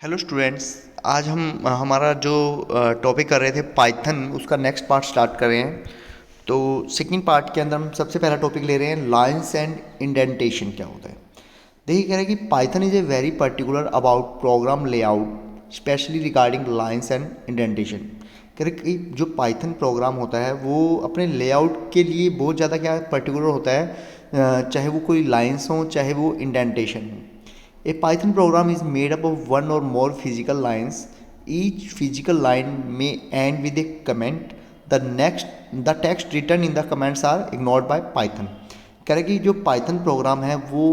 Hello students. आज हम हमारा जो टॉपिक कर रहे थे पाइथन, उसका नेक्स्ट पार्ट स्टार्ट कर रहे हैं। तो सेकंड पार्ट के अंदर हम सबसे पहला टॉपिक ले रहे हैं लाइंस एंड इंडेंटेशन क्या होता है। देखिए, कह रहे हैं कि Python is a very particular about program layout specially regarding lines and indentation. कह रहे कि जो पाइथन प्रोग्राम होता है वो अपने लेआउट के लिए बहुत ज़्यादा क्या पर्टिकुलर होता है, चाहे वो कोई लाइंस हो चाहे वो इंडेंटेशन हो। A Python program is made up of one or more physical lines. Each physical line may end with a comment. The text written in the comments are ignored by Python. कह रहे कि जो Python programme है वो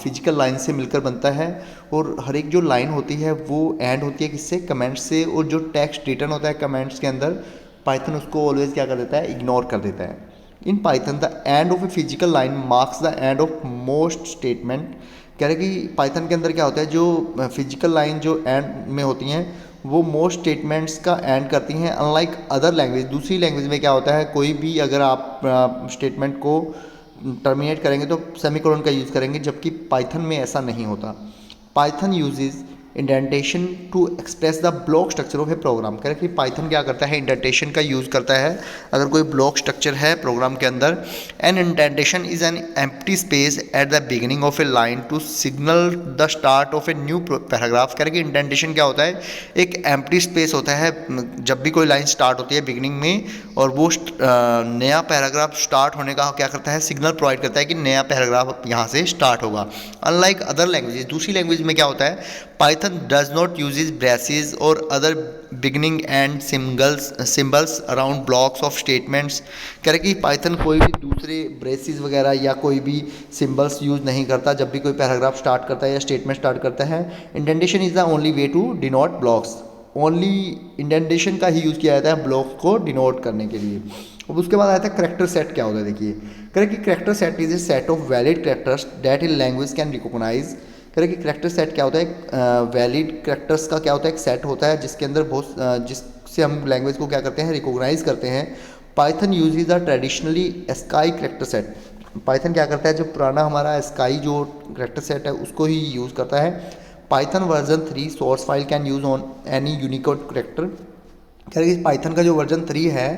physical line से मिलकर बनता है, और हर एक जो लाइन होती है वो एंड होती है किससे, कमेंट्स से। और जो टेक्स्ट रिटर्न होता है कमेंट्स के अंदर, पाइथन उसको ऑलवेज क्या कर देता है, इग्नोर कर देता है। In Python the end of a physical line marks the end of most statement. कह रहे कि पाइथन के अंदर क्या होता है, जो फिजिकल लाइन जो एंड में होती हैं वो मोस्ट स्टेटमेंट्स का एंड करती हैं। अनलाइक अदर लैंग्वेज, दूसरी लैंग्वेज में क्या होता है, कोई भी अगर आप स्टेटमेंट को टर्मिनेट करेंगे तो सेमीकोलन का यूज़ करेंगे, जबकि पाइथन में ऐसा नहीं होता। Python uses indentation to express the block structure of a program. कह रहे कि पाइथन क्या करता है, इंडेंटेशन का यूज़ करता है अगर कोई ब्लॉक स्ट्रक्चर है प्रोग्राम के अंदर। An indentation is an empty space at the beginning of a line to signal the start of a new paragraph. कह रहे कि इंडेंटेशन क्या होता है, एक एम्प्टी स्पेस होता है जब भी कोई लाइन स्टार्ट होती है बिगिनिंग में, और वो नया पैराग्राफ स्टार्ट होने का क्या करता है, सिग्नल प्रोवाइड करता है कि नया पैराग्राफ यहाँ से स्टार्ट होगा। अनलाइक अदर लैंग्वेजेस, दूसरी लैंग्वेज में क्या होता है, Python does not uses braces or other beginning and symbols around blocks of statements। कह रहे कि Python कोई भी दूसरे ब्रेसेस वगैरह या कोई भी सिंबल्स यूज़ नहीं करता जब भी कोई पैराग्राफ स्टार्ट करता है या स्टेटमेंट स्टार्ट करता है। Indentation is the only way to denote blocks. Only indentation का ही यूज़ किया जाता है ब्लॉक्स को डिनोट करने के लिए। अब उसके बाद आया था करेक्टर सेट क्या होता है। देखिए, कह रहे कि character set is a set of valid characters that in language can recognise. कह रहे कि करेक्टर सेट क्या होता है, वैलिड करेक्टर्स का क्या होता है, एक सेट होता है जिसके अंदर बहुत जिससे हम लैंग्वेज को क्या करते हैं, रिकॉग्नाइज करते हैं। Python uses the traditionally sky character set. Python क्या करता है, जो पुराना हमारा स्काई जो करेक्टर सेट है उसको ही यूज़ करता है। Python version 3 source file can use on any Unicode character. कह रहे कि पाइथन का जो वर्जन 3 है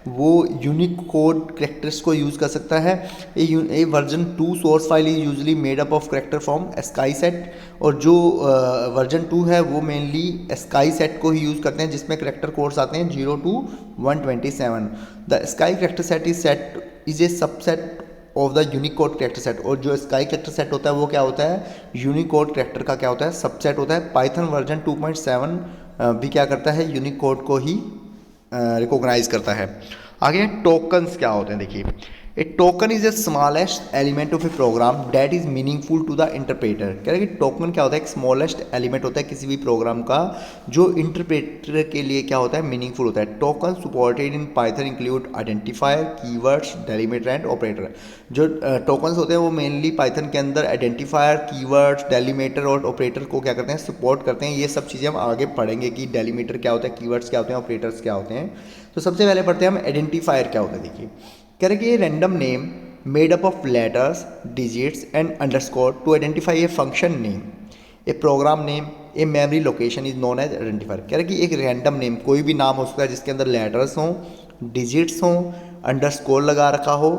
वो यूनिक कोड करेक्टर्स को यूज़ कर सकता है। ये version 2 source file is usually made up of character from sky set, और जो वर्जन 2 है वो मेनली स्काई सेट को ही यूज़ करते हैं जिसमें करेक्टर कोड्स आते हैं 0 to 127। The sky character set is A subset of the Unicode character set. और जो स्काई करेक्टर सेट होता है वो क्या होता है, यूनिकोड करेक्टर का क्या होता है, सबसेट होता है। पाइथन वर्जन 2.7 भी क्या करता है, यूनिकोड को ही रिकॉग्नाइज करता है। आगे टोकन्स क्या होते हैं। देखिए, a token is a smallest element of a program that is meaningful to the interpreter. कह रहे हैं कि टोकन क्या होता है, एक स्मॉलेस्ट एलिमेंट होता है किसी भी प्रोग्राम का जो इंटरप्रेटर के लिए क्या होता है, मीनिंगफुल होता है। Token supported in Python include identifier, keywords, delimiter and operator. जो टोकन्स होते हैं वो मेनली पाइथन के अंदर आइडेंटिफायर, कीवर्ड्स, डेलीमीटर और ऑपरेटर को क्या करते हैं, सपोर्ट करते हैं। ये सब चीज़ें हम आगे पढ़ेंगे कि डेलीमीटर क्या होता है, कीवर्ड्स क्या होते हैं, ऑपरेटर्स क्या होते हैं। तो सबसे पहले पढ़ते हैं हम आइडेंटिफायर क्या होता है। देखिए, कह रहे कि ये random name made up of letters, digits and underscore to identify a function name, a program name, a memory location is known as identifier. कह रहे कि एक रैंडम नेम कोई भी नाम हो सकता है जिसके अंदर लेटर्स हों, डिजिट्स हों, अंडरस्कोर लगा रखा हो,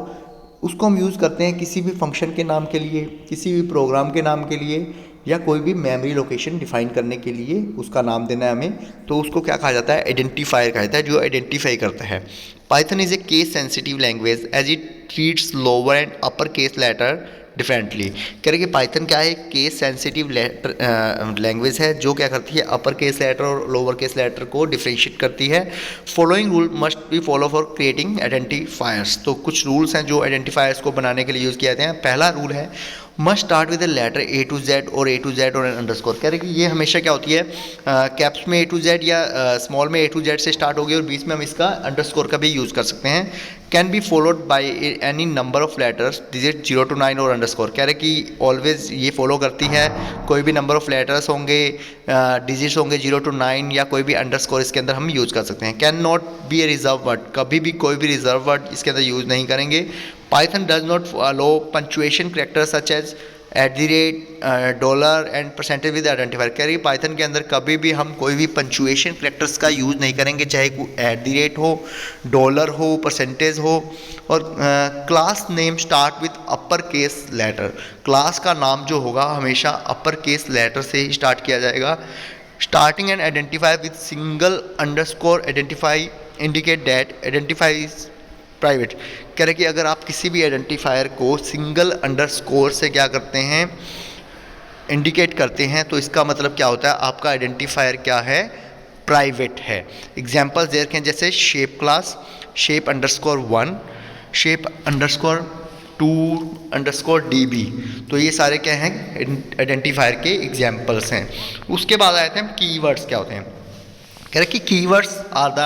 उसको हम यूज़ करते हैं किसी भी फंक्शन के नाम के लिए, किसी भी प्रोग्राम के नाम के लिए, या कोई भी मेमोरी लोकेशन डिफाइन करने के लिए उसका नाम देना है हमें, तो उसको क्या कहा जाता है, आइडेंटिफायर कहा जाता है, जो आइडेंटिफाई करता है। Python is a case sensitive language as it treats lower and upper case letter differently. कह रहे कि पाइथन क्या है, केस सेंसिटिव लैंग्वेज है जो क्या करती है, अपर केस लेटर और लोअर केस लेटर को डिफ्रेंशिएट करती है। Following rule must be follow for creating identifiers. तो कुछ रूल्स हैं जो आइडेंटिफायर्स को बनाने के लिए यूज़ किए जाते हैं। पहला रूल है must start with the letter A to Z और ए टू जेड और एन अंडरस्कोर। कह रहे कि ये हमेशा क्या होती है, कैप्स में ए टू जेड या स्मॉल में ए टू जेड से स्टार्ट होगी और बीच में हम इसका अंडरस्कोर का भी यूज़ कर सकते हैं। Can be followed by any number of letters, digit 0 to 9 और अंडरस्कोर। कह रहे कि ऑलवेज ये फॉलो करती है, कोई भी नंबर ऑफ लेटर्स होंगे, डिजिट्स होंगे 0 to 9 या कोई भी अंडरस्कोर इसके अंदर हम यूज़ कर सकते हैं। Can not B a reserve word, कभी भी कोई भी रिजर्व वर्ड इसके अंदर यूज़ नहीं करेंगे। Python does not follow punctuation character such as $, and percentage with identifier. कह रही है पाइथन के अंदर कभी भी हम कोई भी पंचुएशन करेक्टर्स का यूज़ नहीं करेंगे, चाहे @ हो, डॉलर हो, परसेंटेज हो। और class name start with upper case letter. Class का नाम जो होगा हमेशा अपर केस लेटर से ही स्टार्ट किया जाएगा। Starting and identify with single underscore identify indicate that identify private. कह रहे कि अगर आप किसी भी आइडेंटिफायर को सिंगल अंडरस्कोर से क्या करते हैं, इंडिकेट करते हैं, तो इसका मतलब क्या होता है, आपका आइडेंटिफायर क्या है, प्राइवेट है। एग्जाम्पल्स दे रखे हैं जैसे shape class, shape _1, shape _2_db। तो ये सारे क्या हैं, आइडेंटिफायर के एग्जाम्पल्स हैं। उसके बाद आए थे हम कीवर्ड्स क्या होते हैं। कह रहे कि keywords are the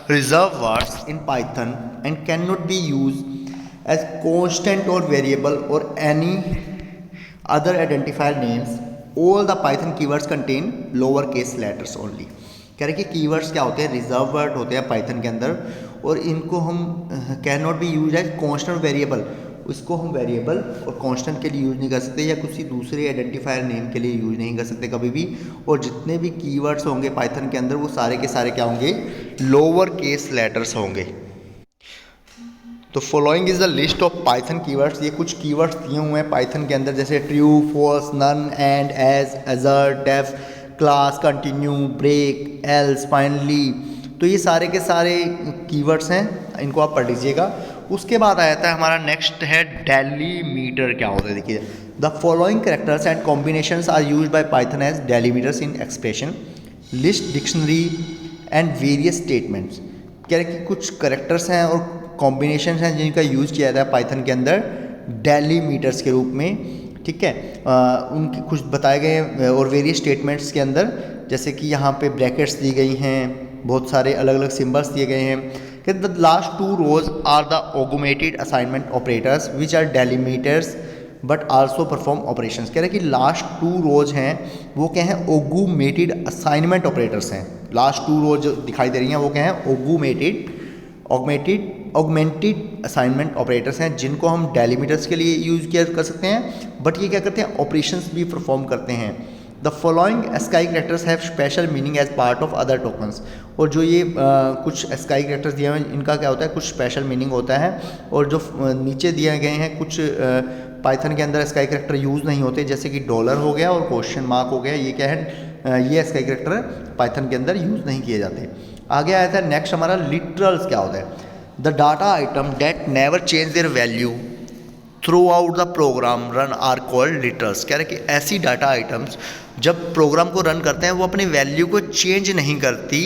reserved words in Python and cannot be used as constant or variable or any other identifier names. All the Python keywords contain lowercase letters only. कह रहे कि कीवर्ड्स क्या होते हैं, रिजर्व वर्ड होते हैं Python के अंदर, और इनको हम can not be use as constant variable. इसको हम वेरिएबल और कांस्टेंट के लिए यूज़ नहीं कर सकते, या किसी दूसरे आइडेंटिफायर नेम के लिए यूज़ नहीं कर सकते कभी भी। और जितने भी कीवर्ड्स होंगे पाइथन के अंदर वो सारे के सारे क्या होंगे, लोअर केस लेटर्स होंगे। तो following is the list of Python keywords. ये कुछ कीवर्ड्स दिए हुए हैं पाइथन के अंदर, जैसे true, false, none, and, as, assert, def, class, continue, break, else, finally. तो ये सारे के सारे कीवर्ड्स हैं, इनको आप पढ़ लीजिएगा। उसके बाद आ जाता है हमारा नेक्स्ट है डेलीमीटर। क्या होता है देखिए, the following characters and combinations are used by Python as delimiters in expression, list, dictionary and various statements. कह रहे कि कुछ कैरेक्टर्स हैं और कॉम्बिनेशंस हैं जिनका यूज़ किया जाता है पाइथन के अंदर डेलीमीटर्स के रूप में, ठीक है। उनके कुछ बताए गए हैं, और वेरियस स्टेटमेंट्स के अंदर जैसे कि यहाँ पे ब्रैकेट्स दी गई हैं, बहुत सारे अलग अलग सिंबल्स दिए गए हैं। कि the last 2 rows are the augmented assignment operators which are delimiters but also perform operations. कह रहे हैं कि लास्ट 2 rows हैं वो क्या हैं, ऑगमेटेड असाइनमेंट ऑपरेटर्स हैं। लास्ट 2 rows जो दिखाई दे रही हैं वो क्या हैं, ऑगमेंटेड असाइनमेंट ऑपरेटर्स हैं, जिनको हम डेलीमीटर्स के लिए यूज़ किया कर सकते हैं, बट ये क्या करते हैं, ऑपरेशंस भी परफॉर्म करते हैं। The following ASCII characters have special meaning as part of other tokens. और जो ये कुछ एस्काई कैरेक्टर्स दिए हुए हैं इनका क्या होता है, कुछ स्पेशल मीनिंग होता है। और जो नीचे दिए गए हैं कुछ पाइथन के अंदर एस्काई कैरेक्टर यूज़ नहीं होते, जैसे कि डॉलर हो गया और क्वेश्चन मार्क हो गया, ये क्या है, ये एस्काई कैरेक्टर पाइथन के अंदर यूज़ नहीं किए जाते। आगे आया था नेक्स्ट हमारा लिटरल्स। क्या होता है, the data item that never change their value throughout the program run are called literals. कह रहे कि ऐसी डाटा आइटम्स जब प्रोग्राम को रन करते हैं वो अपनी वैल्यू को चेंज नहीं करती,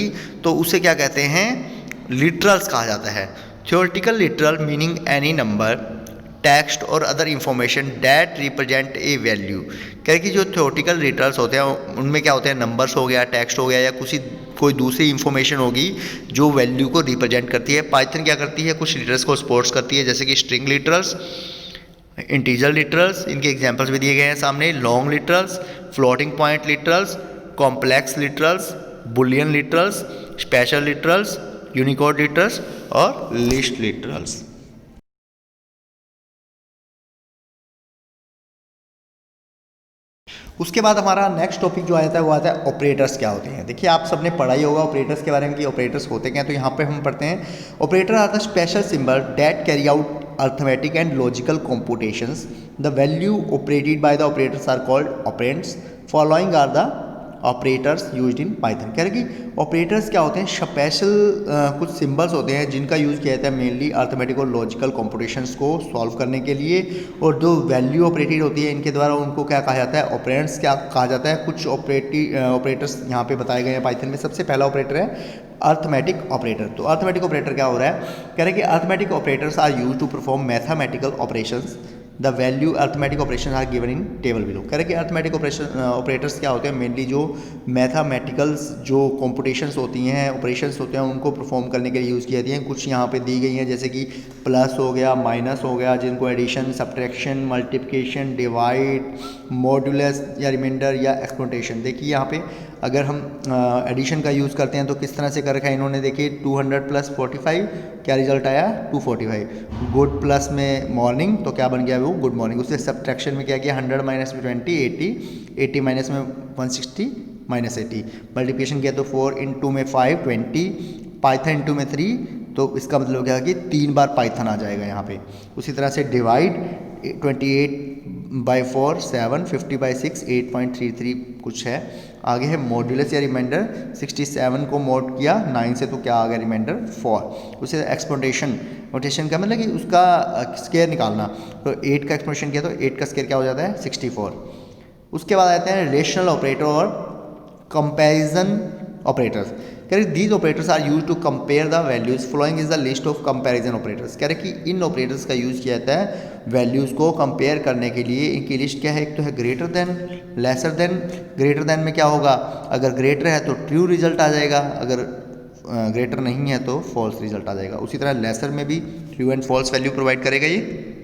तो उसे क्या कहते हैं, लिटरल्स कहा जाता है। Theoretical literal meaning any number, text और other information that represent a value. कह रहे कि जो थ्योरेटिकल लिटरल्स होते हैं उनमें क्या होते हैं, नंबर्स हो गया, टेक्स्ट हो गया, या कोई दूसरी इंफॉर्मेशन होगी जो वैल्यू को रिप्रेजेंट करती है। पाइथन क्या करती है, कुछ लिटरल्स को सपोर्ट्स करती है, जैसे कि स्ट्रिंग लिटरल्स, इंटीजर लिटरल्स, इनके एग्जांपल्स भी दिए गए हैं सामने, long literals, floating point literals, complex literals, Boolean literals, special literals, Unicode literals और लिस्ट लिटरल्स। उसके बाद हमारा नेक्स्ट टॉपिक जो आता है वो आता है ऑपरेटर्स क्या होते हैं। देखिए आप सबने पढ़ा ही होगा ऑपरेटर्स के बारे में कि ऑपरेटर्स होते क्या हैं, तो यहाँ पे हम पढ़ते हैं operator are the special symbol that carry out arithmetic and logical computations. The value operated by the operators are called operands. Following are the operators used in Python. कह रहे कि ऑपरेटर्स क्या होते हैं, स्पेशल कुछ सिंबल्स होते हैं जिनका यूज़ किया जाता है मेनली अर्थमेटिक और लॉजिकल कॉम्पिटिशन्स को सॉल्व करने के लिए। और जो वैल्यू ऑपरेटेड होती है इनके द्वारा उनको क्या कहा जाता है, ऑपरेंड्स क्या कहा जाता है। कुछ ऑपरेटर्स यहाँ पे बताए गए हैं पाइथन में। सबसे पहला ऑपरेटर है अर्थमेटिक ऑपरेटर। तो अर्थमेटिक ऑपरेटर क्या हो रहा है, कह रहे हैं कि arithmetic operators are use to perform mathematical operations. The value arithmetic operation are given in table below. कह रहे कि अर्थमेटिक ऑपरेटर्स क्या होते हैं, मेनली जो मैथमेटिकल्स जो कॉम्पिटिशन्स होती हैं, ऑपरेशंस होते हैं, उनको परफॉर्म करने के लिए यूज़ की जाती हैं। कुछ यहाँ पे दी गई हैं जैसे कि प्लस हो गया, माइनस हो गया, जिनको addition, subtraction, multiplication, divide, modulus या रिमाइंडर या एक्सपोनेंटेशन। देखिए यहाँ पे अगर हम एडिशन का यूज़ करते हैं तो किस तरह से कर रखा है इन्होंने। देखिए 200 + 45 क्या रिजल्ट आया, 245। गुड प्लस में मॉर्निंग तो क्या बन गया वो हेलो गुड मॉर्निंग। उससे सब्ट्रैक्शन में क्या किया, 100 माइनस में 20 80, 80 माइनस में 160 माइनस 80, मल्टीप्लिकेशन किया तो 4 इंटू में 5 20, पाइथन इंटू में 3, तो इसका मतलब क्या है कि 3 बार पाइथन आ जाएगा यहाँ पे। उसी तरह से डिवाइड 28/4 7, 50/6 8.33 कुछ है। आगे है मॉड्यूलस या रिमाइंडर, 67 को मोड किया 9 से तो क्या आ गया रिमाइंडर 4। उसे एक्सपोनेंटेशन, नोटेशन का मतलब कि उसका स्केयर निकालना, तो 8 का एक्सपोनेंटेशन किया तो 8 का स्केयर क्या हो जाता है 64। उसके बाद आते हैं रिलेशनल ऑपरेटर और कंपैरिजन ऑपरेटर्स। कह रहे these operators are use to compare the values, following is the list of comparison operators. कह रहे कि इन ऑपरेटर्स का यूज किया जाता है वैल्यूज को कंपेयर करने के लिए। इनकी लिस्ट क्या है, एक तो है greater than, lesser than. Greater than में क्या होगा, अगर ग्रेटर है तो ट्रू रिजल्ट आ जाएगा, अगर ग्रेटर नहीं है तो फॉल्स रिजल्ट आ जाएगा। उसी तरह लेसर में भी true and false value provide करेगा ये।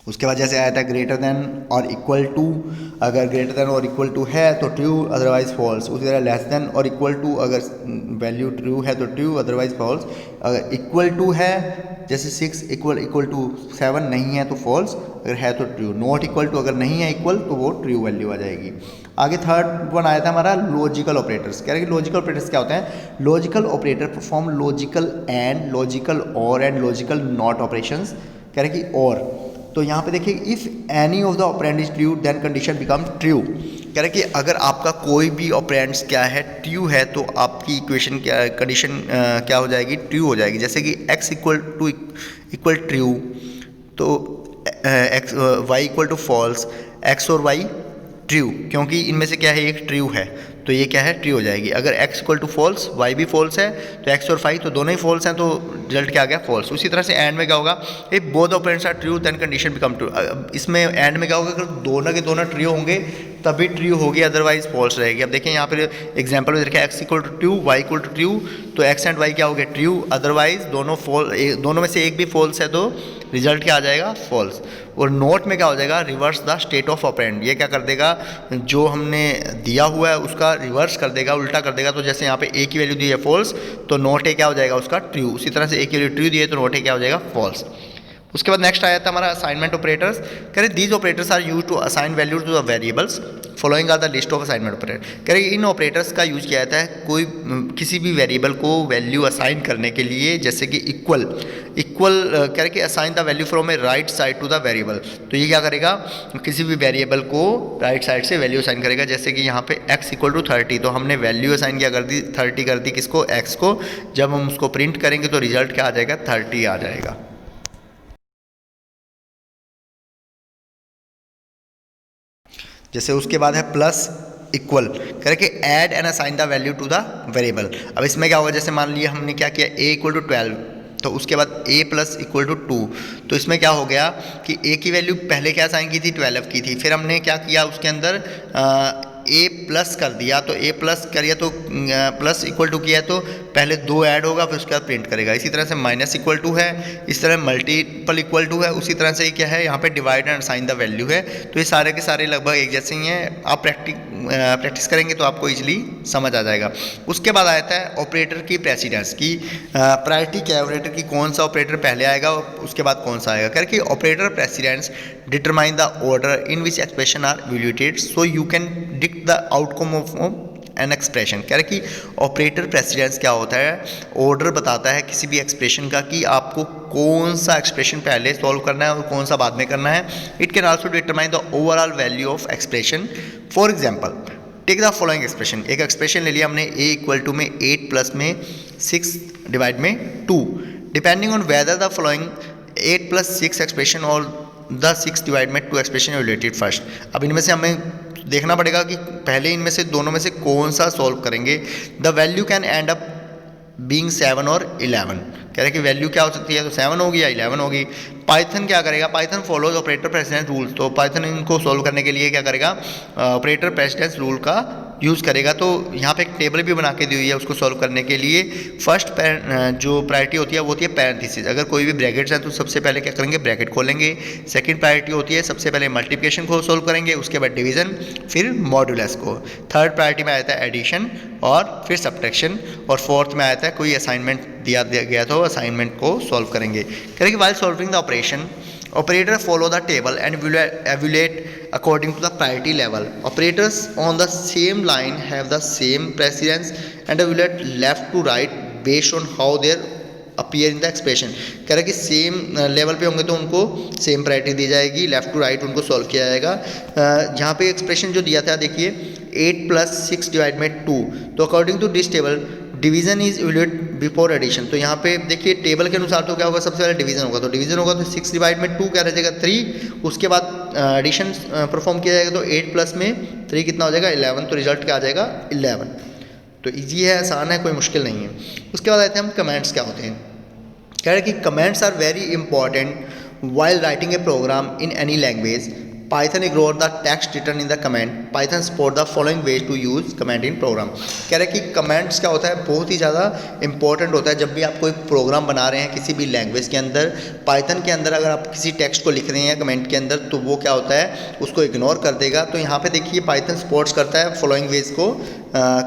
उसके बाद जैसे आया था ग्रेटर देन और इक्वल टू, अगर ग्रेटर देन और इक्वल टू है तो ट्रू अदरवाइज फॉल्स। उसी तरह लेस देन और इक्वल टू, अगर वैल्यू ट्रू है तो ट्रू अदरवाइज फॉल्स। अगर इक्वल टू है जैसे 6 इक्वल टू 7 नहीं है तो फॉल्स, अगर है तो ट्रू। नॉट इक्वल टू अगर नहीं है इक्वल तो वो ट्रू वैल्यू आ जाएगी। आगे थर्ड वन आया था हमारा लॉजिकल ऑपरेटर्स। कह रहे हैं कि लॉजिकल ऑपरेटर्स क्या होते हैं, logical operator perform logical and, logical or and logical not operations. कह रहे हैं कि और, तो यहाँ पे देखिए if any of the operand is true then condition become true. कह रहे कि अगर आपका कोई भी ऑपरेंड्स क्या है ट्रू है तो आपकी इक्वेशन क्या, कंडीशन क्या हो जाएगी, ट्रू हो जाएगी। जैसे कि x इक्वल ट्रू तो x y equal to false, x or y true, क्योंकि इनमें से क्या है एक ट्रू है तो ये क्या है ट्रू हो जाएगी। अगर x equal to false y भी फॉल्स है तो x और y तो दोनों ही फॉल्स हैं तो रिजल्ट क्या आ गया फॉल्स। उसी तरह से एंड में क्या होगा, if both operands are true then condition become true. इसमें एंड में क्या होगा, अगर दोनों के दोनों ट्रू होंगे तभी ट्रू होगी अदरवाइज फॉल्स रहेगी। अब देखिए यहाँ पर एग्जाम्पल में देखिए x equal to true y equal to true, तो x एंड y क्या हो गया ट्रू, अदरवाइज दोनों में से एक भी फॉल्स है तो रिजल्ट क्या आ जाएगा फॉल्स। और नोट में क्या हो जाएगा, reverse the state of operand, ये क्या कर देगा जो हमने दिया हुआ है उसका रिवर्स कर देगा, उल्टा कर देगा। तो जैसे यहाँ पे ए की वैल्यू दी है फॉल्स तो नोट ए क्या हो जाएगा उसका ट्रू। उसी तरह से ए की वैल्यू ट्रू दी है तो नोट ए क्या हो जाएगा फॉल्स। उसके बाद नेक्स्ट आया था हमारा असाइनमेंट ऑपरेटर्स। कह रहे these operators are use to assign value to the variables, following are the list of assignment operator. कह रहे इन ऑपरेटर्स का यूज किया जाता है कोई किसी भी वेरिएबल को वैल्यू असाइन करने के लिए, जैसे कि इक्वल कह रहे कि assign the value from a right side to the variable. तो ये क्या करेगा, किसी भी वेरिएबल को राइट साइड से वैल्यू असाइन करेगा। जैसे कि यहाँ पे x इक्वल टू 30 तो हमने वैल्यू असाइन क्या कर दी 30 कर दी किसको, x को। जब हम उसको प्रिंट करेंगे तो रिजल्ट क्या आ जाएगा 30 आ जाएगा। जैसे उसके बाद है प्लस इक्वल, करके add and assign the value to the variable. अब इसमें क्या होगा, जैसे मान लिया हमने क्या किया a इक्वल टू 12 तो उसके बाद a प्लस इक्वल टू 2, तो इसमें क्या हो गया कि a की वैल्यू पहले क्या असाइन की थी 12 की थी, फिर हमने क्या किया उसके अंदर a प्लस कर दिया, तो a प्लस करिए तो प्लस इक्वल टू किया तो पहले 2 ऐड होगा फिर उसके बाद प्रिंट करेगा। इसी तरह से माइनस इक्वल टू है, इस तरह मल्टीपल इक्वल टू है, उसी तरह से क्या है यहाँ पे divide and assign the value है। तो ये सारे के सारे लगभग एक जैसे ही हैं, आप प्रैक्टिस करेंगे तो आपको इजीली समझ आ जाएगा। उसके बाद आता है ऑपरेटर की प्रेसिडेंस की प्रायोरिटी क्या है, ऑपरेटर की कौन सा ऑपरेटर पहले आएगा और उसके बाद कौन सा आएगा। करके operator precedence determine the order in which expression are evaluated so you can predict the outcome of an expression. कह रहे कि ऑपरेटर प्रेसिडेंस क्या होता है, ऑर्डर बताता है किसी भी एक्सप्रेशन का कि आपको कौन सा एक्सप्रेशन पहले सॉल्व करना है और कौन सा बाद में करना है। It can also determine the overall value of expression. For example take the following expression, एक एक्सप्रेशन ले लिया हमने a इक्वल टू में 8 प्लस में 6 डिवाइड में 2, depending on whether the following 8 plus 6 expression और द 6 डिवाइड में 2 एक्सप्रेशन रिलेटेड फर्स्ट। अब इनमें से हमें देखना पड़ेगा कि पहले इनमें से दोनों में से कौन सा सॉल्व करेंगे। The value can and up being 7 और 11। कह रहे हैं कि वैल्यू क्या हो सकती है, तो 7 होगी या 11 होगी। पाइथन क्या करेगा, Python follows operator precedence rule, तो पाइथन इनको सॉल्व करने के लिए क्या करेगा, ऑपरेटर प्रेसिडेंस रूल का यूज़ करेगा। तो यहाँ पे एक टेबल भी बना के दी हुई है उसको सॉल्व करने के लिए। फर्स्ट जो प्रायोरिटी होती है वो होती है पैरेंथेसिस। अगर कोई भी ब्रैकेट्स हैं तो सबसे पहले क्या करेंगे, ब्रैकेट खोलेंगे। सेकंड प्रायोरिटी होती है सबसे पहले मल्टीप्लिकेशन को सॉल्व करेंगे, उसके बाद डिवीजन, फिर मॉड्यूलस को। थर्ड प्रायोरिटी में आता है एडिशन और फिर सब्ट्रैक्शन, और फोर्थ में आता है कोई असाइनमेंट दिया गया तो असाइनमेंट को सॉल्व करेंगे। करेंगे while solving the operation operator follow the table and evaluate according to the priority level. Operators on the same line have the same precedence and evaluate left to right based on how they appear in the expression. कह रहा है कि same level पे होंगे तो उनको same priority दी जाएगी, left to right उनको सॉल्व किया जाएगा। यहाँ पे एक्सप्रेशन जो दिया था देखिए 8 + 6 डिवाइड में 2, तो according to this table division is evaluate before addition. तो यहाँ पे देखिए टेबल के अनुसार तो क्या होगा, सबसे पहले डिवीजन होगा, तो डिवीजन होगा तो 6 डिवाइड में 2 क्या रह जाएगा 3। उसके बाद एडिशन परफॉर्म किया जाएगा तो 8 प्लस में 3 कितना हो जाएगा 11, तो रिजल्ट क्या आ जाएगा 11। तो इजी है, आसान है, कोई मुश्किल नहीं है। उसके बाद आते हैं हम कमेंट्स क्या होते हैं। कह रहे हैं कि comments are very important while writing a program in any language. Python ignore the text written in the comment. Python support the following ways to use comment in program. कह रहे हैं कि कमेंट्स क्या होता है, बहुत ही ज़्यादा इंपॉर्टेंट होता है जब भी आप कोई प्रोग्राम बना रहे हैं किसी भी लैंग्वेज के अंदर। पाइथन के अंदर अगर आप किसी टेक्स्ट को लिख रहे हैं कमेंट के अंदर तो वो क्या होता है, उसको इग्नोर कर देगा। तो यहाँ पे देखिए पाइथन सपोर्ट्स करता है फॉलोइंग वेज को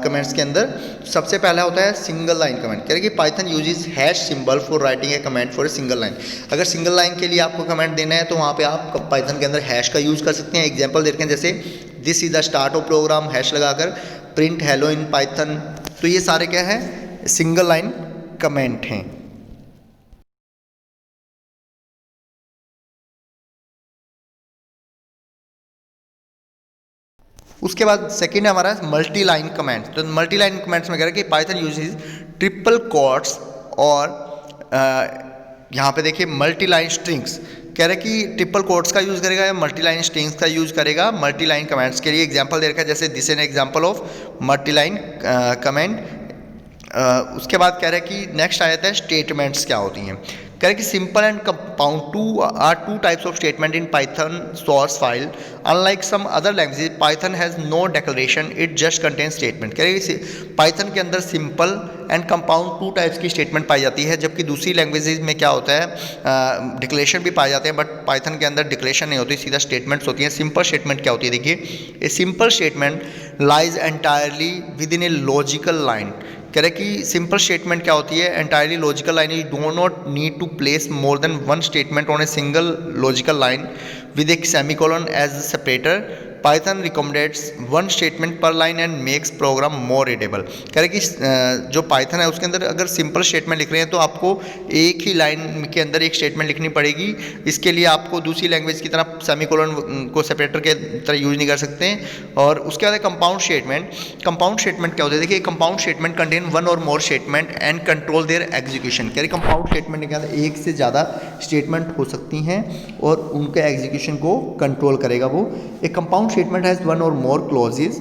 कमेंट्स के अंदर। सबसे पहला होता है सिंगल लाइन कमेंट। कह रहे हैं कि Python uses hash symbol for writing a comment for a single line. अगर सिंगल लाइन के लिए आपको कमेंट देना है तो वहाँ पे आप पाइथन के अंदर हैश का यूज़ कर सकते हैं। एग्जाम्पल देते हैं जैसे this is the start of program, hash लगाकर प्रिंट हेलो इन पाइथन। तो ये सारे क्या है, सिंगल लाइन कमेंट हैं। उसके बाद सेकंड है हमारा मल्टी लाइन कमेंट। तो मल्टी लाइन कमेंट्स में कह रहे हैं कि पाइथन यूजेस ट्रिपल कोट्स और यहाँ पे देखिए मल्टी लाइन स्ट्रिंग्स। कह रहे हैं कि ट्रिपल कोट्स का यूज़ करेगा या मल्टी लाइन स्ट्रिंग्स का यूज़ करेगा मल्टी लाइन कमेंट्स के लिए। एग्जांपल दे रखा है जैसे this an example of multi line comment. उसके बाद कह रहे हैं कि नेक्स्ट आ जाता है स्टेटमेंट्स क्या होती हैं। कह रहे हैं कि simple and compound two types of statement in Python source file. Unlike some other languages Python has no declaration, it just contain statement. कह रहे हैं कि पाइथन के अंदर सिंपल एंड कंपाउंड 2 टाइप्स की स्टेटमेंट पाई जाती है, जबकि दूसरी लैंग्वेजेस में क्या होता है डिक्लेरेशन भी पाए जाते हैं, बट पाइथन के अंदर डिक्लेरेशन नहीं होती, सीधा स्टेटमेंट्स होती हैं। सिंपल स्टेटमेंट क्या होती है देखिए, a simple statement lies entirely within a logical line. कह रहे कि सिंपल स्टेटमेंट क्या होती है, entirely logical line. You do not need to place more than one statement on a single logical line with a semicolon as separator. Python recommends one statement per line and makes program more readable. कह रहे कि जो Python है उसके अंदर अगर simple statement लिख रहे हैं तो आपको एक ही लाइन के अंदर एक स्टेटमेंट लिखनी पड़ेगी। इसके लिए आपको दूसरी लैंग्वेज की तरह सेमीकोलन को सेपरेटर के तरह यूज नहीं कर सकते। और उसके बाद कंपाउंड स्टेटमेंट। कंपाउंड स्टेटमेंट क्या होता है देखिए, compound statement contain one or more statement and control there execution. कह रहे कंपाउंड स्टेटमेंट के अंदर एक से ज़्यादा स्टेटमेंट हो सकती हैं और उनके एग्जीक्यूशन को कंट्रोल करेगा वो। एक compound statement has one or more clauses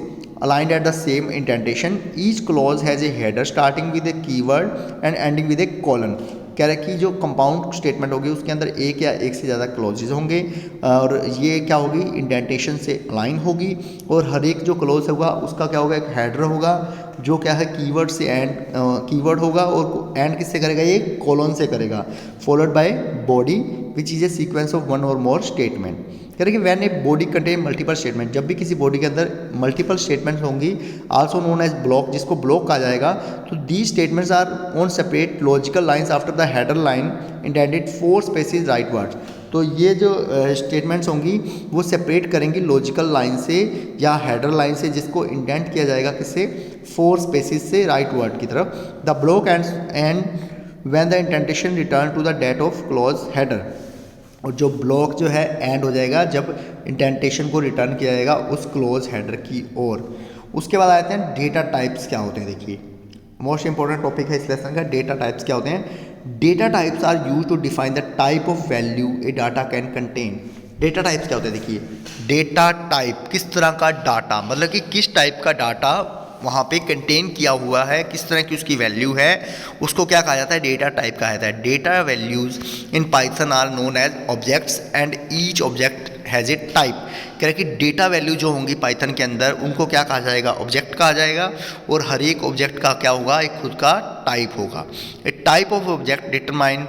aligned at the same indentation. Each clause has a header starting with a keyword and ending with a colon. कह रहा है कि जो कंपाउंड स्टेटमेंट होगी उसके अंदर एक या एक से ज़्यादा क्लॉजेज होंगे और ये क्या होगी इंडेंटेशन से अलाइन होगी, और हर एक जो क्लॉज होगा उसका क्या होगा एक हेडर होगा जो क्या है कीवर्ड से एंड कीवर्ड होगा, और एंड किससे करेगा ये कॉलन से करेगा, followed by body which is a sequence of one or more statement. कह रहे कि when a body contain multiple statement, जब भी किसी बॉडी के अंदर मल्टीपल स्टेटमेंट्स होंगी आल्सो नोन एज ब्लॉक, जिसको ब्लॉक कहा जाएगा, तो the statements are on separate logical lines after the header line intended 4 spaces right words. तो ये जो स्टेटमेंट्स होंगी वो सेपरेट करेंगी लॉजिकल लाइन से या हेडर लाइन से, जिसको इंडेंट किया जाएगा किससे 4 स्पेसिस से राइट वर्ड की तरफ। The block and when the indentation return to the date of clause header, और जो ब्लॉक जो है एंड हो जाएगा जब इंटेंटेशन को रिटर्न किया जाएगा उस क्लोज हेडर की ओर। उसके बाद आते हैं डेटा टाइप्स क्या होते हैं। देखिए मोस्ट इंपॉर्टेंट टॉपिक है इस लेसन का, डेटा टाइप्स क्या होते हैं। Data types are use to define the type of value a data can contain. Data types क्या होते हैं देखिए, डेटा टाइप किस तरह का डाटा, मतलब कि किस टाइप का डाटा वहाँ पे कंटेन किया हुआ है, किस तरह की उसकी वैल्यू है, उसको क्या कहा जाता है डेटा टाइप कहा जाता है। Data values in Python are known as objects and each object has a type. कह रहे कि डेटा वैल्यू जो होंगी पाइथन के अंदर उनको क्या कहा जाएगा, ऑब्जेक्ट कहा जाएगा, और हर एक ऑब्जेक्ट का क्या होगा, एक खुद का टाइप होगा। A type of object determine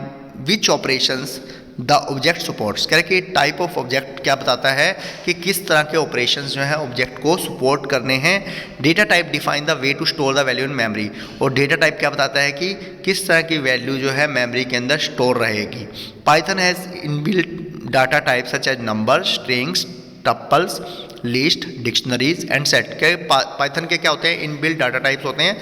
which operations the object supports. कह रहे कि टाइप ऑफ ऑब्जेक्ट क्या बताता है कि किस तरह के ऑपरेशंस जो है ऑब्जेक्ट को सपोर्ट करने हैं। Data type define the way to store the value in memory, और डेटा टाइप क्या बताता है कि किस तरह की वैल्यू जो है मेमोरी के अंदर स्टोर रहेगी। Python has inbuilt data type such as number, strings, tuples, list, dictionaries and set. के पाइथन के क्या होते हैं, इनबिल्ट डाटा टाइप्स होते हैं।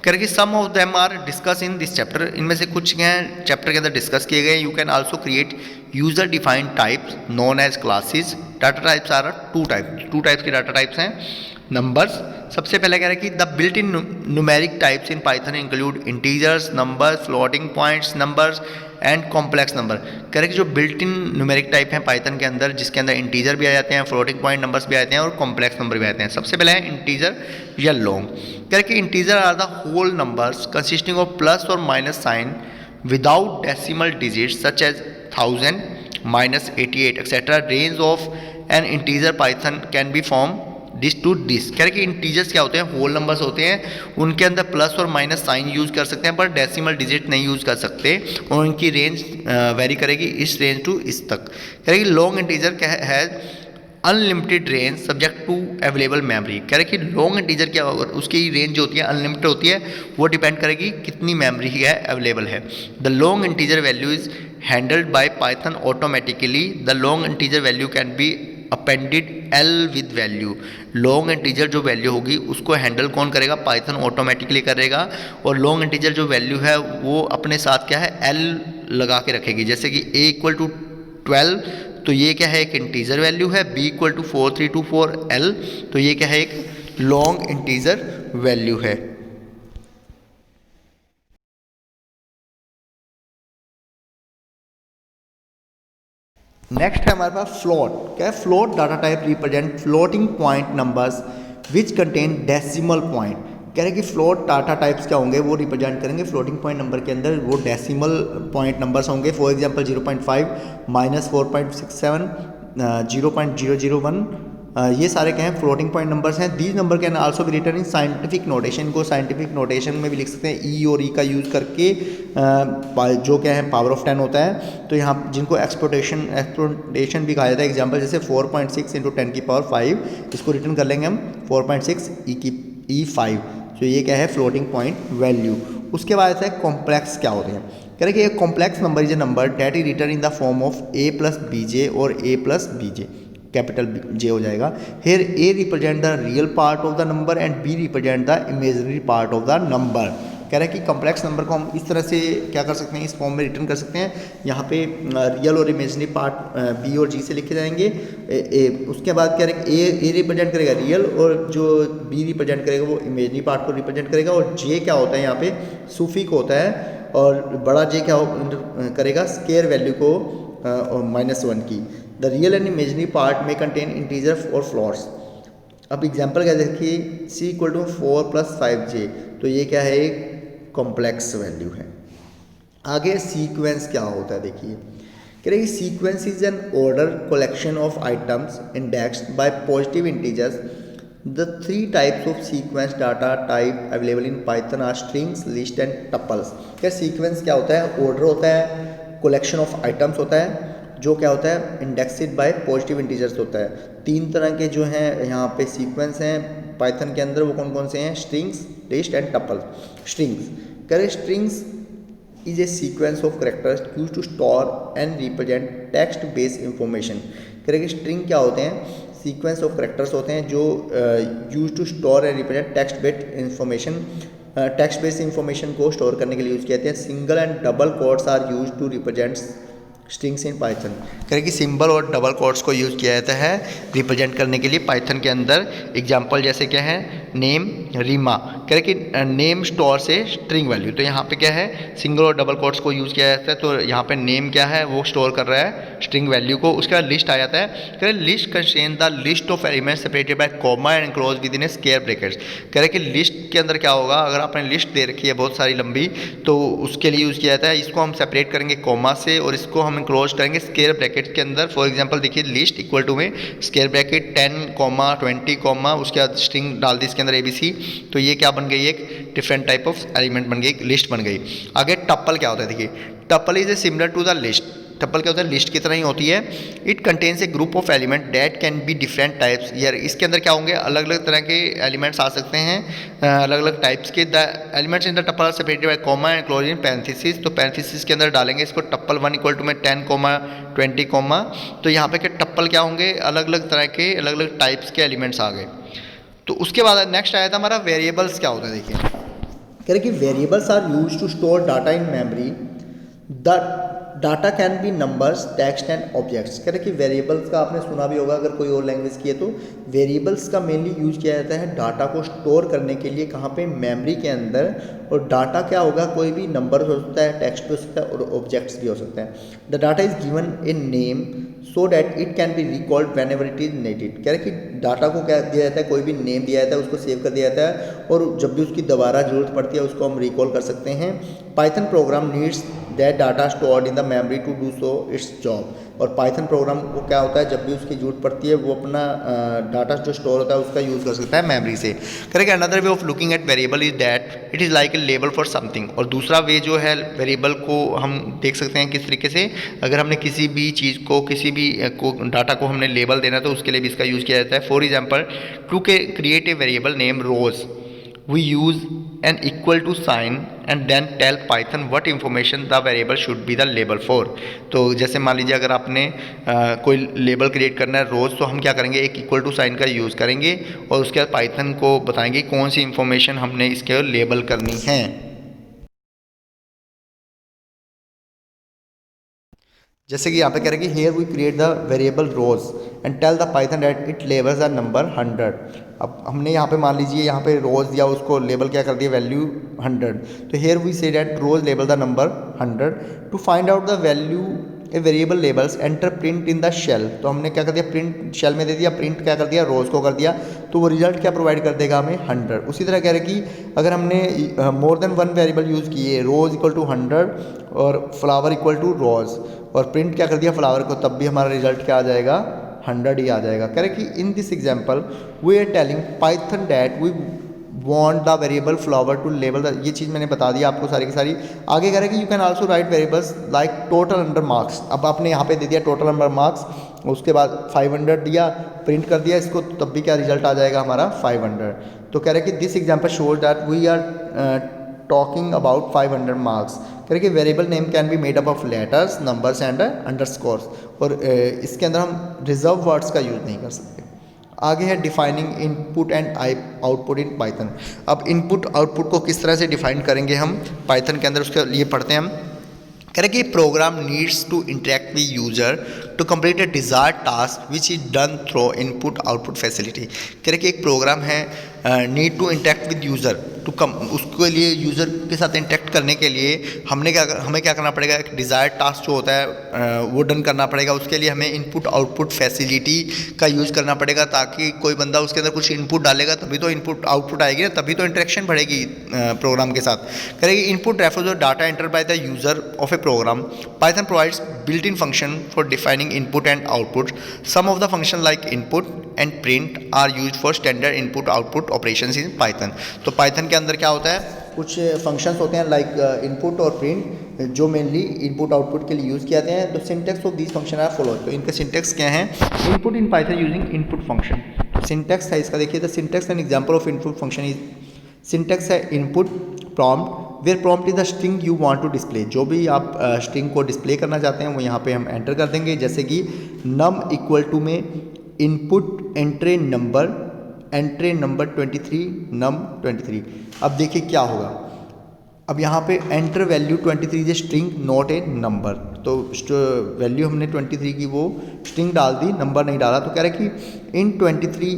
कह रहे कि some of them are discuss in this chapter, इनमें से कुछ हैं चैप्टर के अंदर डिस्कस किए गए। You can also create user defined types known as classes. Data types are two types की डाटा टाइप्स हैं। नंबर्स, सबसे पहले कह रहे हैं कि the built in numeric types in Python include integers, numbers, floating points numbers and complex number. कह रहे कि जो बिल्ट इन न्यूमेरिक टाइप है पाइथन के अंदर, जिसके अंदर इंटीजर भी आ जाते हैं, फ्लोटिंग पॉइंट नंबर्स भी आते हैं और कॉम्प्लेक्स नंबर भी आते हैं। सबसे पहले है इंटीजर या लॉन्ग। कह रहे कि integer are the whole numbers consisting of plus or minus sign without decimal digits such as 1000, -88 etcetera. Range of an integer Python can be form this to this. कह रहे कि इंटीजर्स क्या होते हैं, होल नंबर्स होते हैं, उनके अंदर plus or minus sign use कर सकते हैं पर डेसिमल डिजिट नहीं यूज़ कर सकते, और उनकी रेंज वेरी करेगी इस रेंज टू इस तक। कह रहे कि long integer has unlimited range subject to available memory. कह रहे कि लॉन्ग इंटीजर क्या होगा, उसकी रेंज जो होती है अनलिमिटेड होती है, वो डिपेंड करेगी कितनी मेमोरी है अवेलेबल है। The long integer value is handled by Python automatically. The long integer value can be appended L with value. Long integer जो वैल्यू होगी उसको हैंडल कौन करेगा, पाइथन ऑटोमेटिकली करेगा, और लॉन्ग इंटीजर जो वैल्यू है वो अपने साथ क्या है, एल लगा के रखेगी। जैसे कि a इक्वल टू 12, तो ये क्या है, एक इंटीजर वैल्यू है। b इक्वल टू 4324 l, तो ये क्या है, एक लॉन्ग इंटीजर वैल्यू है। नेक्स्ट है हमारे पास फ्लोट। क्या है, float data type represent floating point numbers which contain decimal point. कह रहे हैं कि फ्लोट डाटा टाइप्स क्या होंगे, वो रिप्रेजेंट करेंगे फ्लोटिंग पॉइंट नंबर के अंदर, वो डेसिमल पॉइंट नंबर्स होंगे। फॉर एग्जांपल 0.5, -4.67, 0.001, ये सारे क्या हैं, फ्लोटिंग पॉइंट नंबर्स हैं। These number can also be written in scientific notation, को साइंटिफिक नोटेशन में भी लिख सकते हैं, ई और ई का यूज़ करके, जो क्या है पावर ऑफ 10 होता है। तो यहाँ जिनको एक्सपोनेंशियल भी कहा जाता है, एग्जांपल जैसे 4.6 × 10 की पावर 5, इसको रिटर्न कर लेंगे हम 4.6 e5। तो ये क्या है, फ्लोटिंग पॉइंट वैल्यू। उसके बाद है कॉम्प्लेक्स क्या होते हैं। कह रहे कि एक complex number is a number that is written in the form of a + bj or a + bj, capital J हो जाएगा। Here A represent the real part of the number and B represent the imaginary part of the number. कह रहा है कि complex number को हम इस तरह से क्या कर सकते हैं, इस फॉर्म में रिटर्न कर सकते हैं। यहाँ पे रियल और इमेजिनरी पार्ट B और G से लिखे जाएंगे। उसके बाद कह रहे हैं A रिप्रेजेंट करेगा रियल, और जो B रिप्रेजेंट करेगा वो इमेजिनरी पार्ट को रिप्रेजेंट करेगा, और J क्या होता है यहाँ पे, सुफिक होता है, और बड़ा J क्या करेगा, स्केयर वैल्यू को -1 की। The real and imaginary part में कंटेन इंटीजर और फ्लोट्स। अब एग्जांपल क्या देखिए, c = 4 + 5j, तो ये क्या है, एक कॉम्प्लेक्स वैल्यू है। आगे सीक्वेंस क्या होता है देखिए, कह रहे हैं sequence is an order collection of items indexed by positive integers. The 3 types of sequence data type available in Python are strings, list and tuples. क्या सीक्वेंस क्या होता है, ऑर्डर होता है, कलेक्शन ऑफ आइटम्स होता है, जो क्या होता है, इंडेक्सेड बाय पॉजिटिव इंटीजर्स होता है। 3 तरह के जो हैं यहाँ पे सीक्वेंस हैं पाइथन के अंदर, वो कौन कौन से हैं, strings, list and tuple. Strings, करें strings is a sequence of characters use to store and represent text based information. करें कि स्ट्रिंग क्या होते हैं, सीक्वेंस ऑफ कैरेक्टर्स होते हैं जो use to store and represent text based information. Text based information को स्टोर करने के लिए यूज़ किए जाते हैं। Single and double quotes are use to represent strings in Python. करें कि सिंबल और डबल कोट्स को यूज़ किया जाता है रिप्रेजेंट करने के लिए पाइथन के अंदर। एग्जांपल जैसे क्या है, नेम रीमा, कह रहे कि नेम स्टोर से स्ट्रिंग वैल्यू। तो यहाँ पे क्या है, सिंगल और डबल कोट्स को यूज़ किया जाता है। तो यहाँ पे नेम क्या है, वो स्टोर कर रहा है स्ट्रिंग वैल्यू को। उसके बाद लिस्ट आ जाता है, कह रहे list contain the list of elements separated by comma and enclose with in A square brackets. कह रहे कि लिस्ट के अंदर क्या होगा, अगर आपने लिस्ट दे रखी है बहुत सारी लंबी, तो उसके लिए यूज़ किया जाता है। इसको हम सेपरेट करेंगे कॉमा से और इसको हम एनक्लोज करेंगे स्क्वायर ब्रैकेट के अंदर। फॉर एग्जांपल देखिए, लिस्ट इक्वल टू में स्क्वायर ब्रैकेट 10 कॉमा 20 कॉमा, उसके बाद स्ट्रिंग डाल दी इसके अंदर ABC। तो ये क्या बन गई, एक डिफरेंट टाइप ऑफ एलिमेंट बन गई, एक लिस्ट बन गई। आगे टप्पल क्या होता है, देखिए tuple is a similar to the list. Tuple क्या होता है, लिस्ट की तरह ही होती है। It contains a group of element that can be different types. यार इसके अंदर क्या होंगे, अलग अलग तरह के एलिमेंट्स आ सकते हैं, अलग अलग टाइप्स के। The elements in the tuple are separated by comma and close in parenthesis. तो पैरेंथेसिस के अंदर डालेंगे इसको, टप्पल 1 इक्वल टू में 10 कॉमा 20 कॉमा। तो यहाँ पे क्या टप्पल क्या होंगे, अलग अलग तरह के अलग अलग टाइप्स के एलिमेंट्स आ गए। तो उसके बाद नेक्स्ट आया था हमारा वेरिएबल्स क्या होता है। देखिए कह रहे कि variables are used to store data in memory. The data can be numbers, text and objects. कह रहे कि वेरिएबल्स का आपने सुना भी होगा अगर कोई और लैंग्वेज की है तो। वेरिएबल्स का मेनली यूज किया जाता है डाटा को स्टोर करने के लिए, कहाँ पे, मेमोरी के अंदर। और डाटा क्या होगा, कोई भी नंबर हो सकता है, टेक्स्ट भी हो सकता है और ऑब्जेक्ट्स भी हो सकते हैं। The data is given in name so that it can be recalled when ever it is needed. कह रहे कि डाटा को क्या दिया जाता है, कोई भी नेम दिया जाता है, उसको सेव कर दिया जाता है और जब भी उसकी दोबारा जरूरत पड़ती है उसको हम रिकॉल कर सकते हैं। Python program needs that data stored in the memory to do so its job. और पाइथन प्रोग्राम को क्या होता है, जब भी उसकी जरूरत पड़ती है वो अपना डाटा जो स्टोर होता है उसका यूज़ कर सकता है मेमोरी से। Correct. Another way of looking at variable is that it is like a label for something. और दूसरा वे जो है वेरिएबल को हम देख सकते हैं किस तरीके से, अगर हमने किसी भी चीज़ को, किसी भी डाटा को हमने लेबल देना तो उसके लिए भी इसका यूज़ किया जाता है। For example, to create a variable name rose we use an equal to sign and then tell Python what information the variable should be the label for। तो जैसे मान लीजिए अगर आपने कोई लेबल क्रिएट करना है रोज़, तो हम क्या करेंगे, एक इक्वल टू साइन का यूज़ करेंगे और उसके बाद पाइथन को बताएंगे कौन सी इंफॉर्मेशन हमने इसके लेबल करनी है। जैसे कि यहाँ पे कह रहे हैं कि here we create the variable rose and tell the Python that it labels the number 100। अब हमने यहाँ पे मान लीजिए यहाँ पे रोज दिया, उसको लेबल क्या कर दिया, वैल्यू 100। तो here we say that rose label the number 100 to find out the value a variable labels enter print in the shell. तो हमने क्या कर दिया, प्रिंट शेल में दे दिया, प्रिंट क्या कर दिया, रोज को कर दिया। तो वो रिजल्ट क्या प्रोवाइड कर देगा हमें, 100। उसी तरह कह रहे कि अगर हमने मोर देन वन वेरिएबल यूज़ किए, रोज इक्वल टू 100 और फ्लावर इक्वल टू रोज, और प्रिंट क्या कर दिया फ्लावर को, तब भी हमारा रिजल्ट क्या आ जाएगा, 100 ही आ जाएगा। कह रहे कि in this example we are telling Python that we want the variable flower to label the. ये चीज़ मैंने बता दिया आपको सारी की सारी। आगे कह रहे कि you can also right variables like total under marks. अब आपने यहाँ पे दे दिया टोटल नंबर मार्क्स, उसके बाद 500 दिया, प्रिंट कर दिया इसको, तो तब भी क्या रिजल्ट आ जाएगा हमारा 500। तो कह रहे कि this example shows that we are talking about 500 marks. कह रहे कि variable name can be made up of letters, numbers and underscores. और इसके अंदर हम रिजर्व वर्ड्स का यूज़ नहीं कर सकते। आगे है defining input and output in Python. अब इनपुट आउटपुट को किस तरह से डिफाइन करेंगे हम पाइथन के अंदर, उसके लिए पढ़ते हैं हम। कह रहे कि program needs to interact with user to complete a desired task which is done through input output facility. कह रहे कि एक प्रोग्राम है need to interact with user to come, उसके लिए यूज़र के साथ इंटरेक्ट करने के लिए हमें क्या करना पड़ेगा, एक डिज़ायर्ड टास्क जो होता है वो डन करना पड़ेगा। उसके लिए हमें इनपुट आउटपुट फैसिलिटी का यूज़ करना पड़ेगा, ताकि कोई बंदा उसके अंदर कुछ इनपुट डालेगा तभी तो इनपुट आउटपुट आएगी ना, तभी तो इंटरेक्शन बढ़ेगी प्रोग्राम के साथ। करेगी input refers to data enter by the user of a program. Python provides built in function for defining input and output. Some of the function like input and print are used for standard input output operations in Python. तो Python के अंदर क्या होता है, कुछ functions होते हैं like input और प्रिंट, जो मेनली इनपुट आउटपुट के लिए यूज़ किए जाते हैं। तो syntax of these function are follow. तो इनके सिंटेक्स क्या हैं, input in Python using input function. Syntax है इसका, देखिए the syntax and example of input function is, syntax है input prompt where prompt is the string you want to display. जो भी आप स्ट्रिंग को डिस्प्ले करना चाहते हैं वो यहाँ पे हम एंटर कर देंगे। जैसे कि नम इक्वल टू में इनपुट एंट्रे नंबर 23 नम 23। अब देखिए क्या होगा, अब यहाँ पे enter value 23 is string not a number. तो वैल्यू हमने 23 की वो स्ट्रिंग डाल दी, नंबर नहीं डाला। तो कह रहे कि इन 23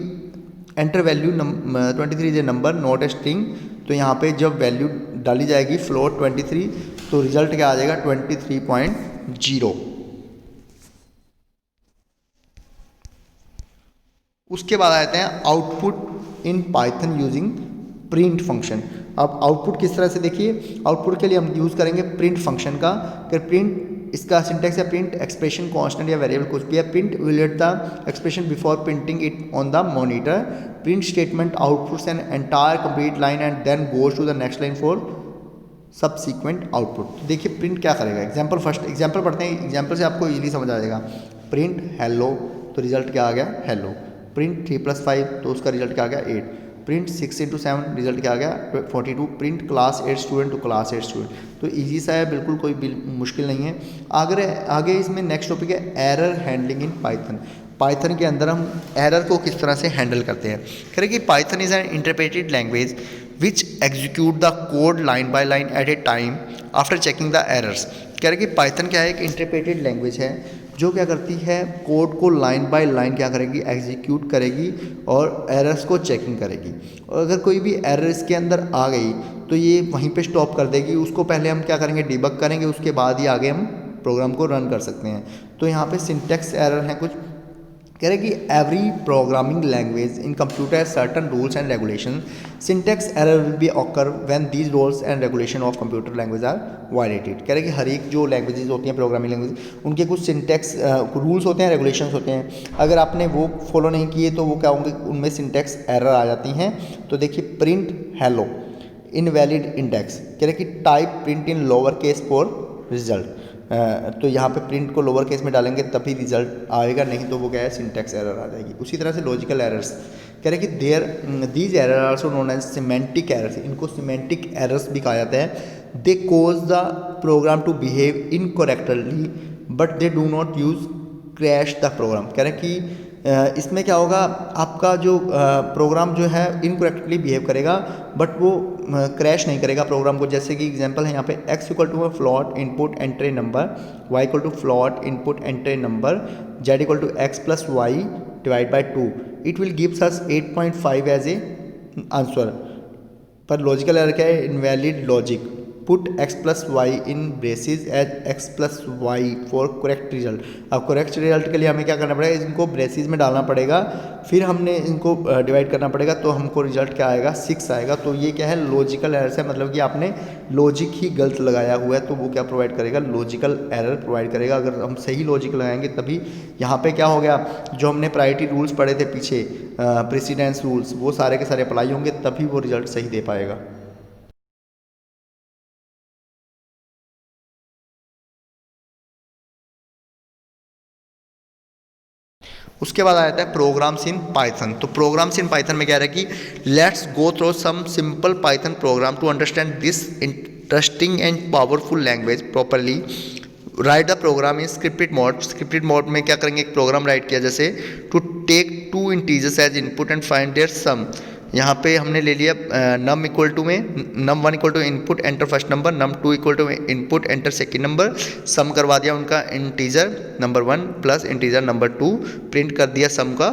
enter value 23 is a number not a string. तो यहाँ पे जब वैल्यू डाली जाएगी फ्लोट 23, तो रिजल्ट क्या आ जाएगा 23.0। उसके बाद आते हैं आउटपुट इन पाइथन यूजिंग प्रिंट फंक्शन। अब आउटपुट किस तरह से देखिए, आउटपुट के लिए हम यूज़ करेंगे प्रिंट फंक्शन का। कि प्रिंट इसका सिंटेक्स है प्रिंट एक्सप्रेशन कांस्टेंट या वेरिएबल कुछ भी है। Print will let the expression before printing it on the monitor. Print statement outputs an entire complete line and then goes to the next line for subsequent output. देखिए print क्या करेगा, example first example पढ़ते हैं, example से आपको easily समझ आ जाएगा। Print hello, तो रिजल्ट क्या आ गया हेलो। प्रिंट 3+5, तो उसका रिजल्ट क्या आ गया 8। प्रिंट 6 × 7, रिजल्ट क्या आ गया 42। Print class 8 student to class 8 student. तो इजी सा है, बिल्कुल कोई मुश्किल नहीं है। आगे इसमें नेक्स्ट टॉपिक है error handling in Python. Python के अंदर हम एरर को किस तरह से हैंडल करते हैं। कह रहे कि Python is an interpreted language which execute the code line by line at A time after checking the errors. कह रहे कि पाइथन क्या है, एक इंटरप्रेटेड लैंग्वेज है जो क्या करती है कोड को लाइन बाय लाइन क्या करेगी एग्जीक्यूट करेगी और एरर्स को चेकिंग करेगी। और अगर कोई भी एरर इसके अंदर आ गई तो ये वहीं पे स्टॉप कर देगी। उसको पहले हम क्या करेंगे डिबग करेंगे, उसके बाद ही आगे हम प्रोग्राम को रन कर सकते हैं। तो यहाँ पे सिंटेक्स एरर है कुछ। कह रहे कि every programming language in computer has certain rules and regulation. Syntax error will be occur when these rules and regulation of computer language are violated. कह रहे कि हर एक जो लैंग्वेजेस होती हैं प्रोग्रामिंग लैंग्वेज, उनके कुछ सिंटेक्स रूल्स होते हैं, रेगुलेशंस होते हैं। अगर आपने वो फॉलो नहीं किए तो वो क्या होंगे, उनमें सिंटेक्स एरर आ जाती हैं। तो देखिए प्रिंट हेलो इनवैलिड इंडेक्स। कह रहे कि type print in lower case for result. तो यहाँ पे प्रिंट को लोअर केस में डालेंगे तभी रिजल्ट आएगा, नहीं तो वो क्या है सिंटेक्स एरर आ जाएगी। उसी तरह से लॉजिकल एरर्स। कह रहे कि these error are also known as semantic errors. इनको सिमेंटिक एरर्स भी कहा जाता है। They cause the program to behave incorrectly but they do not use crash the program. कह रहे हैं कि इसमें क्या होगा, आपका जो प्रोग्राम जो है इनकरेक्टली बिहेव करेगा बट वो क्रैश नहीं करेगा प्रोग्राम को। जैसे कि एग्जांपल है यहाँ पे x = float input enter a number, y = float input enter a number, z = x + y / 2। It will gives us 8.5 as a answer. पर लॉजिकल एरर क्या है, invalid logic. Put x + y in braces as x + y for correct result. अब correct result के लिए हमें क्या करना पड़ेगा, इनको ब्रेसेस में डालना पड़ेगा, फिर हमने इनको डिवाइड करना पड़ेगा, तो हमको रिजल्ट क्या आएगा 6 आएगा। तो ये क्या है लॉजिकल एरर है, मतलब कि आपने लॉजिक ही गलत लगाया हुआ है, तो वो क्या प्रोवाइड करेगा लॉजिकल एरर प्रोवाइड करेगा। अगर हम सही लॉजिक लगाएंगे तभी। यहाँ पे क्या हो गया, जो हमने प्रायोरिटी रूल्स पढ़े थे पीछे प्रेसिडेंस रूल्स, वो सारे के सारे अप्लाई होंगे तभी वो रिजल्ट सही दे पाएगा। उसके बाद आ जाता है प्रोग्राम्स इन पाइथन। तो प्रोग्राम्स इन पाइथन में क्या है कि let's go through some simple Python program to understand this interesting and powerful language properly. Write the program in scripted mode. Scripted mode में क्या करेंगे, एक प्रोग्राम राइट किया जैसे to take 2 integers as input and find their sum. यहाँ पे हमने ले लिया num = में num1 = input enter first number, num2 = input enter second number, sum करवा दिया उनका integer number 1 plus integer number 2, print कर दिया सम का।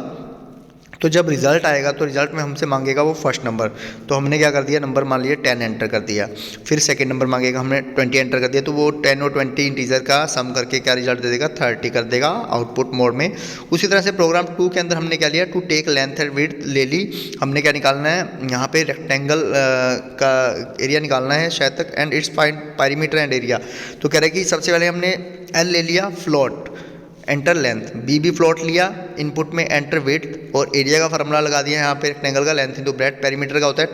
तो जब रिजल्ट आएगा तो रिजल्ट में हमसे मांगेगा वो फर्स्ट नंबर, तो हमने क्या कर दिया नंबर मान लिया 10 एंटर कर दिया। फिर सेकंड नंबर मांगेगा, हमने 20 एंटर कर दिया, तो वो 10 और 20 इंटीजर का सम करके क्या रिजल्ट दे देगा 30 कर देगा आउटपुट मोड में। उसी तरह से प्रोग्राम 2 के अंदर हमने क्या लिया, to take length and width ले ली। हमने क्या निकालना है यहाँ पे रेक्टेंगल का एरिया निकालना है शायद तक, and it's find perimeter and area. तो कह रहे कि सबसे पहले हमने एल ले लिया float enter length, B float लिया इनपुट में एंटर विड्थ, और एरिया का फार्मूला लगा दिया यहाँ पे रेक्टेंगल का लेंथ इंटू ब्रेड्थ, पेरीमीटर का होता है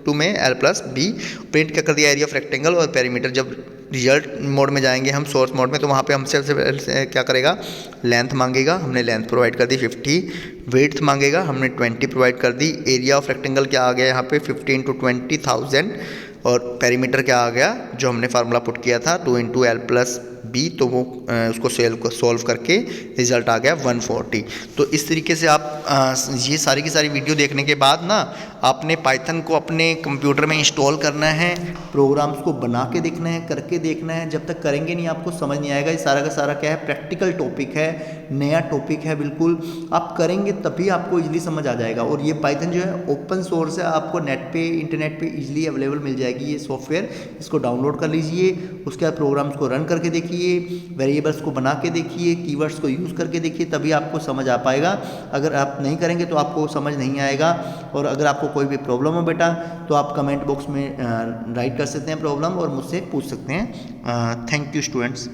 2 में l + b। प्रिंट क्या कर दिया एरिया ऑफ रेक्टेंगल और पेरीमीटर। जब रिजल्ट मोड में जाएंगे हम सोर्स मोड में, तो वहाँ पे हमसे सबसे क्या करेगा लेंथ मांगेगा, हमने लेंथ प्रोवाइड कर दी 50। विड्थ मांगेगा, हमने 20 प्रोवाइड कर दी। एरिया ऑफ रेक्टेंगल क्या आ गया यहाँ पे 50 × 20,000, और पेरीमीटर क्या आ गया जो हमने फार्मूला पुट किया था 2 × l + बी, तो वो उसको सॉल्व करके रिजल्ट आ गया 140। तो इस तरीके से आप ये सारी की सारी वीडियो देखने के बाद ना आपने पाइथन को अपने कंप्यूटर में इंस्टॉल करना है, प्रोग्राम्स को बना के देखना है, करके देखना है। जब तक करेंगे नहीं आपको समझ नहीं आएगा। ये सारा का सारा क्या है, प्रैक्टिकल टॉपिक है, नया टॉपिक है बिल्कुल। आप करेंगे तभी आपको इजीली समझ आ जाएगा। और ये पाइथन जो है ओपन सोर्स है, आपको नेट पे इंटरनेट पे इजीली अवेलेबल मिल जाएगी ये सॉफ्टवेयर। इसको डाउनलोड कर लीजिए, उसके बाद प्रोग्राम्स को रन करके देखिए, वेरिएबल्स को बना के देखिए, कीवर्ड्स को यूज़ करके देखिए, तभी आपको समझ आ पाएगा। अगर आप नहीं करेंगे तो आपको समझ नहीं आएगा। और अगर आपको कोई भी प्रॉब्लम हो बेटा तो आप कमेंट बॉक्स में राइट कर सकते हैं प्रॉब्लम और मुझसे पूछ सकते हैं। Thank you students.